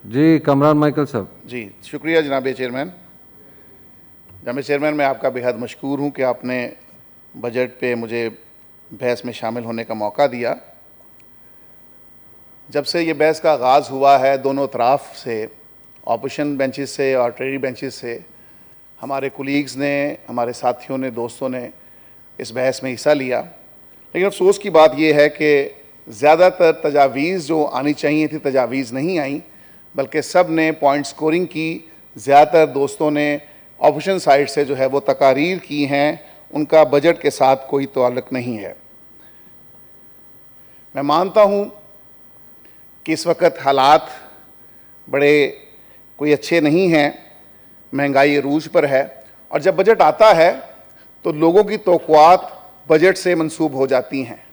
जी Kamran Michael साहब। जी शुक्रिया जनाब चेयरमैन। जनाब चेयरमैन, मैं आपका बेहद मशकूर हूँ कि आपने बजट पे मुझे बहस में शामिल होने का मौका दिया। जब से ये बहस का आगाज़ हुआ है, दोनों तरफ से, ऑपोजिशन बेंचेस से और ट्रेजरी बेंचेस से, हमारे कुलीग्स ने, हमारे साथियों ने, दोस्तों ने इस बहस में हिस्सा लिया। लेकिन अफसोस की बात यह है कि ज़्यादातर तजावीज़ जो आनी चाहिए थी तजावीज़ नहीं आई, बल्कि सब ने पॉइंट स्कोरिंग की। ज़्यादातर दोस्तों ने ऑपोजिशन साइड से जो है वो तकारीर की हैं, उनका बजट के साथ कोई ताल्लुक़ नहीं है। मैं मानता हूँ कि इस वक्त हालात बड़े कोई अच्छे नहीं हैं, महंगाई अरूज पर है, और जब बजट आता है तो लोगों की तवक्कुआत बजट से मंसूब हो जाती हैं।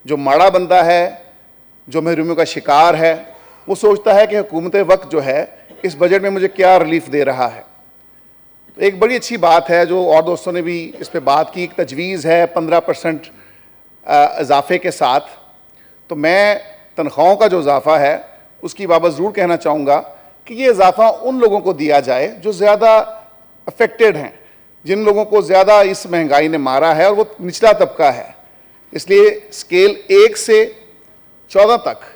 जो माड़ा बंदा है, जो महरूमियों का शिकार है, वो सोचता है कि हुकूमत वक्त जो है इस बजट में मुझे क्या रिलीफ दे रहा है। तो एक बड़ी अच्छी बात है जो और दोस्तों ने भी इस पे बात की, एक तजवीज़ है 15% इजाफे के साथ। तो मैं तनख्वाहों का जो इजाफा है उसकी बाबत ज़रूर कहना चाहूँगा कि ये इजाफा उन लोगों को दिया जाए जो ज़्यादा अफेक्टेड हैं, जिन लोगों को ज़्यादा इस महंगाई ने मारा है, और वो निचला तबका है। इसलिए स्केल 1 से 14 तक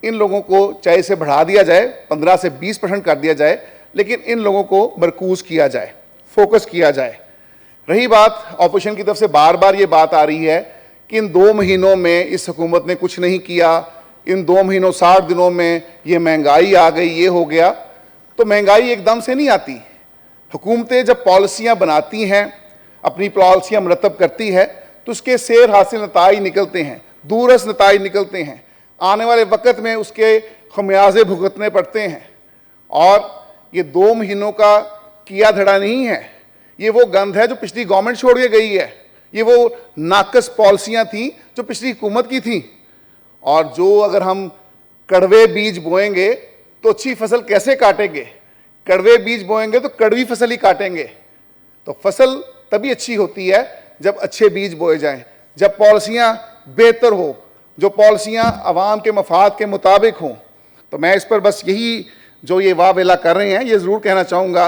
इन लोगों को चाहे इसे बढ़ा दिया जाए, 15 से 20% कर दिया जाए, लेकिन इन लोगों को मरकूज़ किया जाए, फोकस किया जाए। रही बात ऑपोजिशन की तरफ से बार बार ये बात आ रही है कि इन 2 महीनों में इस हुकूमत ने कुछ नहीं किया, इन 2 महीनों 60 दिनों में ये महंगाई आ गई, ये हो गया। तो महंगाई एकदम से नहीं आती। हुकूमतें जब पॉलिसियाँ बनाती हैं, अपनी पॉलिसियाँ मरतब करती है, तो उसके सेर हासिल नताइज निकलते हैं, दूरस नताइज निकलते हैं। आने वाले वक्त में उसके खमियाजे भुगतने पड़ते हैं। और ये 2 महीनों का किया धड़ा नहीं है, ये वो गंद है जो पिछली गवर्नमेंट छोड़ के गई है। ये वो नाकस पॉलिसियाँ थी जो पिछली हुकूमत की थी। और जो अगर हम कड़वे बीज बोएंगे तो अच्छी फसल कैसे काटेंगे? कड़वे बीज बोएंगे तो कड़वी फसल ही काटेंगे। तो फसल तभी अच्छी होती है जब अच्छे बीज बोए जाएं, जब पॉलिसियाँ बेहतर हो, जो पॉलिसियाँ आवाम के मफाद के मुताबिक हों। तो मैं इस पर बस यही जो ये वाह वेला कर रहे हैं, ये ज़रूर कहना चाहूँगा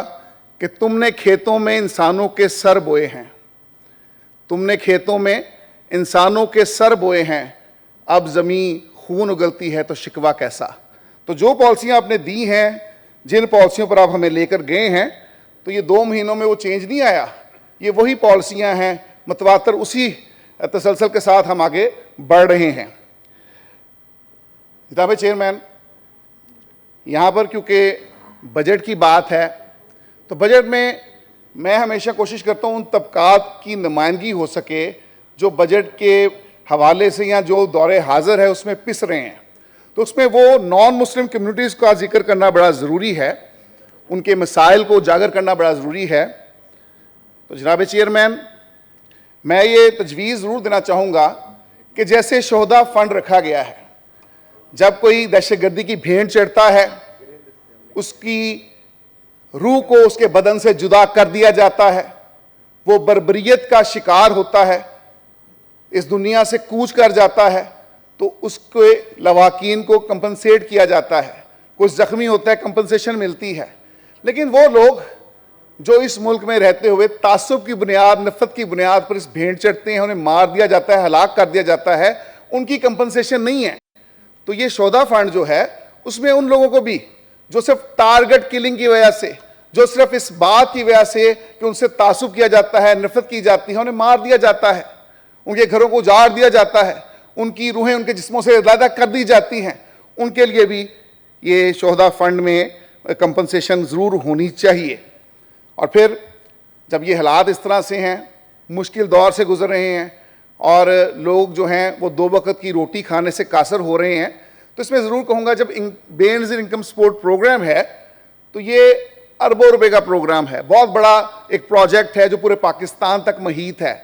कि तुमने खेतों में इंसानों के सर बोए हैं, तुमने खेतों में इंसानों के सर बोए हैं, अब ज़मीन खून उगलती है तो शिकवा कैसा। तो जो पॉलिसियाँ आपने दी हैं, जिन पॉलिसियों पर आप हमें लेकर गए हैं, तो ये 2 महीनों में वो चेंज नहीं आया। ये वही पॉलिसियाँ हैं, मतवातर उसी तसलसल के साथ हम आगे बढ़ रहे हैं। जनाब चेयरमैन, यहाँ पर क्योंकि बजट की बात है, तो बजट में मैं हमेशा कोशिश करता हूँ उन तबकात की नुमाइंदगी हो सके जो बजट के हवाले से या जो दौरे हाजिर है उसमें पिस रहे हैं। तो उसमें वो नॉन मुस्लिम कम्युनिटीज़ का जिक्र करना बड़ा ज़रूरी है, उनके मसाइल को उजागर करना बड़ा ज़रूरी है। तो जनाब चेयरमैन, मैं ये तजवीज़ ज़रूर देना चाहूँगा कि जैसे शोहदा फ़ंड रखा गया है, जब कोई दहशतगर्दी की भेंट चढ़ता है, उसकी रूह को उसके बदन से जुदा कर दिया जाता है, वो बर्बरियत का शिकार होता है, इस दुनिया से कूच कर जाता है, तो उसके लवाकीन को कंपनसेट किया जाता है। कुछ ज़ख्मी होता है, कंपनसेशन मिलती है। लेकिन वो लोग जो इस मुल्क में रहते हुए तासुब की बुनियाद, नफ़रत की बुनियाद पर इस भेंट चढ़ते हैं, उन्हें मार दिया जाता है, हलाक कर दिया जाता है, उनकी कंपनसेशन नहीं है। तो ये शोहदा फंड जो है उसमें उन लोगों को भी जो सिर्फ टारगेट किलिंग की वजह से, जो सिर्फ इस बात की वजह से कि उनसे तासुब किया जाता है, नफ़रत की जाती है, उन्हें मार दिया जाता है, उनके घरों को उजाड़ दिया जाता है, उनकी रूहें उनके जिस्मों से अलग कर दी जाती हैं, उनके लिए भी ये शोहदा फंड में कंपनसेशन ज़रूर होनी चाहिए। और फिर जब ये हालात इस तरह से हैं, मुश्किल दौर से गुजर रहे हैं और लोग जो हैं वो 2 वक्त की रोटी खाने से कासर हो रहे हैं, तो इसमें ज़रूर कहूँगा जब बेनज़ीर इनकम सपोर्ट प्रोग्राम है तो ये अरबों रुपए का प्रोग्राम है, बहुत बड़ा एक प्रोजेक्ट है जो पूरे पाकिस्तान तक मुहित है।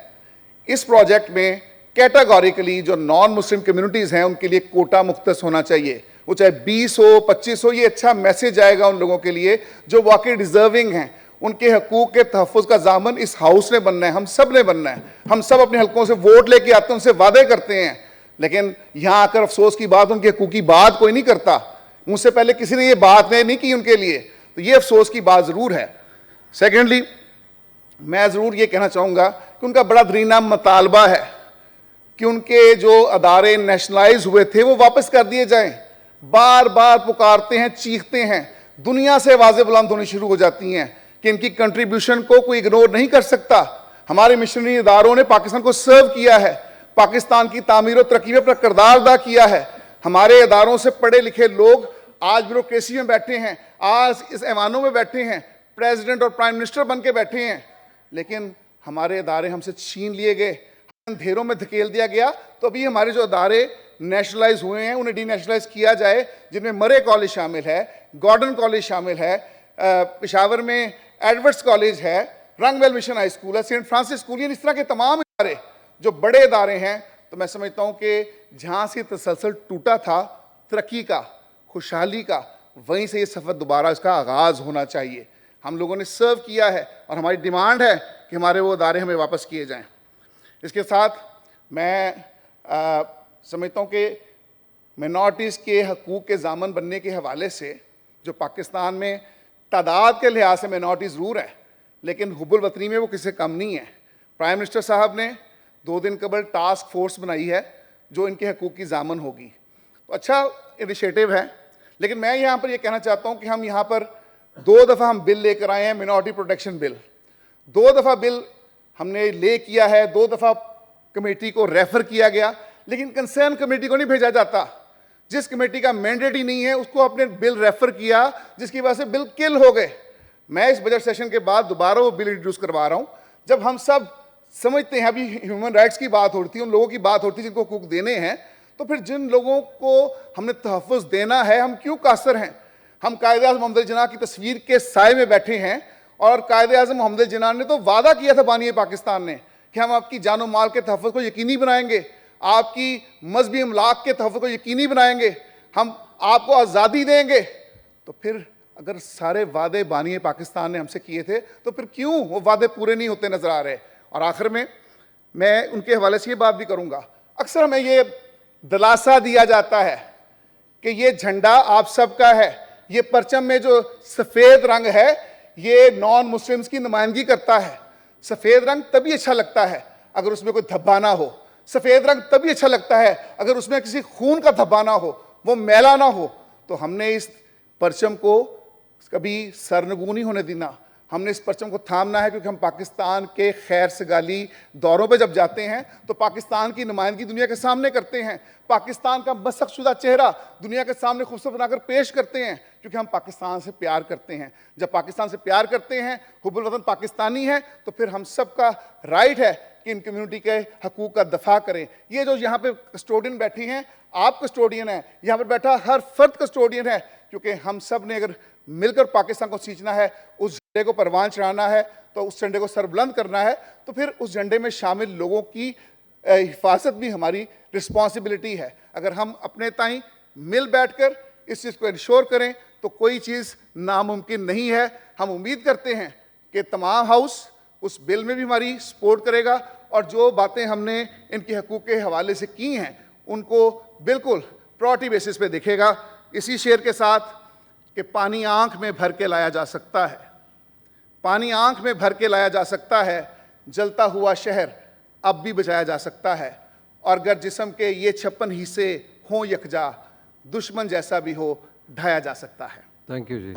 इस प्रोजेक्ट में कैटेगोरिकली जो नॉन मुस्लिम कम्युनिटीज़ हैं उनके लिए कोटा मुख्तस होना चाहिए, वो चाहे 20 हो 25 हो। ये अच्छा मैसेज आएगा उन लोगों के लिए जो वाकई डिज़र्विंग हैं। उनके हकूक़ के तहफ़्फ़ुज़ का ज़ामन इस हाउस ने बनना है, हम सब ने बनना है। हम सब अपने हलकों से वोट लेके आते हैं, उनसे वादे करते हैं, लेकिन यहाँ आकर अफसोस की बात, उनके हकूक़ की बात कोई नहीं करता। मुझसे पहले किसी ने ये बात नहीं की उनके लिए, तो ये अफसोस की बात ज़रूर है। सेकेंडली, मैं ज़रूर ये कहना चाहूँगा कि उनका बड़ा दरीना मुतालबा है कि उनके जो अदारे नेशनलाइज हुए थे वो वापस कर दिए जाएं। बार बार पुकारते हैं, चीखते हैं, दुनिया से आवाज़ें बुलंद होनी शुरू हो जाती हैं कि इनकी कंट्रीब्यूशन को कोई इग्नोर नहीं कर सकता। हमारे मिशनरी इदारों ने पाकिस्तान को सर्व किया है, पाकिस्तान की तामीर और तरक्की में अपना किरदार अदा किया है। हमारे इदारों से पढ़े लिखे लोग आज ब्यूरोक्रेसी में बैठे हैं, आज इस ऐवानों में बैठे हैं, प्रेसिडेंट और प्राइम मिनिस्टर बन के बैठे हैं, लेकिन हमारे इदारे हमसे छीन लिए गए, अंधेरों में धकेल दिया गया। तो अभी हमारे जो इदारे नेशनलाइज हुए हैं उन्हें डीनेशनलाइज किया जाए, जिनमें मरे कॉलेज शामिल है, गॉर्डन कॉलेज शामिल है, पेशावर में एडवर्ड्स कॉलेज है, रंगवेल मिशन हाई स्कूल है, सेंट फ्रांसिस स्कूल, इस तरह के तमाम इदारे जो बड़े इदारे हैं। तो मैं समझता हूँ कि जहाँ से तसलसल टूटा था तरक्की का, खुशहाली का, वहीं से ये सफ़र दोबारा इसका आगाज़ होना चाहिए। हम लोगों ने सर्व किया है और हमारी डिमांड है कि हमारे वो इदारे हमें वापस किए जाएं। इसके साथ मैं समझता हूँ कि मिनॉरिटीज़ के हकूक़ के ज़ामन बनने के हवाले से जो पाकिस्तान में तादाद के लिहाज से मिनॉरिटीज़ ज़रूर है, लेकिन हुब्बुल वतनी में वो किसी कम नहीं है। प्राइम मिनिस्टर साहब ने 2 दिन कबल टास्क फोर्स बनाई है जो इनके हकूक़ की ज़ामन होगी, तो अच्छा इनिशिएटिव है। लेकिन मैं यहाँ पर ये कहना चाहता हूँ कि हम यहाँ पर 2 दफ़ा हम बिल लेकर आए हैं, मिनॉरिटी प्रोटेक्शन बिल। 2 दफ़ा बिल हमने ले किया है, 2 दफ़ा कमेटी को रेफ़र किया गया, लेकिन कंसर्न कमेटी को नहीं भेजा जाता। जिस कमेटी का मैंडेट ही नहीं है उसको आपने बिल रेफ़र किया, जिसकी वजह से बिल किल हो गए। मैं इस बजट सेशन के बाद दोबारा वो बिल इंट्रोड्यूस करवा रहा हूँ। जब हम सब समझते हैं, अभी ह्यूमन राइट्स की बात होती है, उन लोगों की बात होती है जिनको हकूक़ देने हैं, तो फिर जिन लोगों को हमने तहफ़्फ़ुज़ देना है, हम क्यों कासर हैं? हम कायदे-ए-आज़म मोहम्मद जिन्ना की तस्वीर के साए में बैठे हैं, और कायदे-ए-आज़म मोहम्मद जिन्ना ने तो वादा किया था बानी पाकिस्तान ने कि हम आपकी जान और माल के तहफ़्फ़ुज़ को यकीनी बनाएंगे, आपकी मजहबी अमलाक के तहफ़्फ़ुज़ को यकीनी बनाएंगे, हम आपको आज़ादी देंगे। तो फिर अगर सारे वादे बानी पाकिस्तान ने हमसे किए थे, तो फिर क्यों वो वादे पूरे नहीं होते नज़र आ रहे? और आखिर में मैं उनके हवाले से ये बात भी करूँगा, अक्सर हमें ये दिलासा दिया जाता है कि ये झंडा आप सबका है, ये परचम में जो सफ़ेद रंग है ये नॉन मुस्लिम्स की नुमाइंदगी करता है। सफ़ेद रंग तभी अच्छा लगता है अगर उसमें कोई धब्बा ना हो, सफ़ेद रंग तभी अच्छा लगता है अगर उसमें किसी खून का धब्बा ना हो, वो मैला ना हो। तो हमने इस परचम को कभी सरनगू नहीं होने देना, हमने इस परचम को थामना है, क्योंकि हम पाकिस्तान के खैर सगाली दौरों पे जब जाते हैं तो पाकिस्तान की नुमाइंदगी दुनिया के सामने करते हैं, पाकिस्तान का मसख़शुदा चेहरा दुनिया के सामने खूबसूरत बनाकर पेश करते हैं, क्योंकि हम पाकिस्तान से प्यार करते हैं। जब पाकिस्तान से प्यार करते हैं, हुब्बुल वतन पाकिस्तानी है, तो फिर हम सब का राइट है कि इन कम्युनिटी के हकूक़ का दफ़ा करें। ये जो यहाँ पे कस्टोडियन बैठी हैं, आप कस्टोडियन हैं, यहाँ पर बैठा हर फर्द कस्टोडियन है, क्योंकि हम सब ने अगर मिलकर पाकिस्तान को सींचना है, उस झंडे को परवान चढ़ाना है, तो उस झंडे को सरबुलंद करना है, तो फिर उस झंडे में शामिल लोगों की हिफाजत भी हमारी रिस्पॉन्सिबिलिटी है। अगर हम अपने ताईं मिल बैठकर इस चीज़ को इंश्योर करें तो कोई चीज़ नामुमकिन नहीं है। हम उम्मीद करते हैं कि तमाम हाउस उस बिल में भी हमारी सपोर्ट करेगा, और जो बातें हमने इनके हकूक़ के हवाले से की हैं उनको बिल्कुल प्रायोरिटी बेसिस पे देखेगा। इसी शेर के साथ कि पानी आँख में भर के लाया जा सकता है, पानी आँख में भर के लाया जा सकता है, जलता हुआ शहर अब भी बचाया जा सकता है, और अगर जिस्म के ये 56 हिस्से हों यकजा, दुश्मन जैसा भी हो ढाया जा सकता है। Thank you ji.